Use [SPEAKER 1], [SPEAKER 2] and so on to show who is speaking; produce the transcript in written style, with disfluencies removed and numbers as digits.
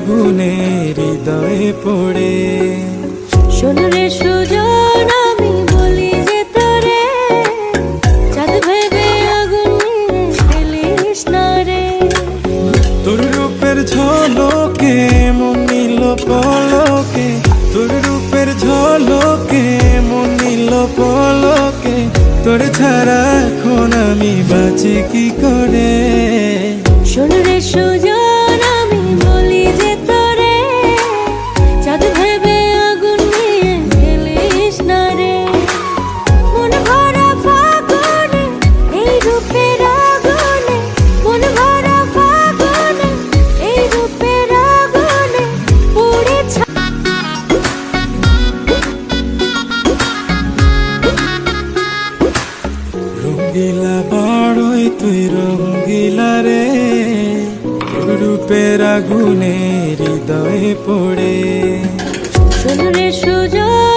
[SPEAKER 1] আগুনে হৃদয়ে পড়ে।
[SPEAKER 2] শোন রে সুজন আমি বলি যে তোরে, চাঁদ ভেবে আগুন নিয়ে ফেলিস না রে।
[SPEAKER 1] তোর রূপের ঝলকে মন নিল পলকে, তোর রূপের ঝলকে মন নিল পলকে। তোর ছাড়া এখন আমি বাঁচি কি করে।
[SPEAKER 2] শোন রে সুজন আমি বলি যে তোরে, চাঁদ ভেবে আগুন নিয়ে ফেলিস না রে। মন ভরা ফাগুনে এই রূপের আগুনে, মন ভরা ফাগুনে এই রূপের আগুনে পুড়ে
[SPEAKER 1] রঙ্গিলা বড়ই তুই রঙ্গিলা রে, তোর রূপের আগুনে হৃদয়ে পড়ে।
[SPEAKER 2] শোন রে সুজন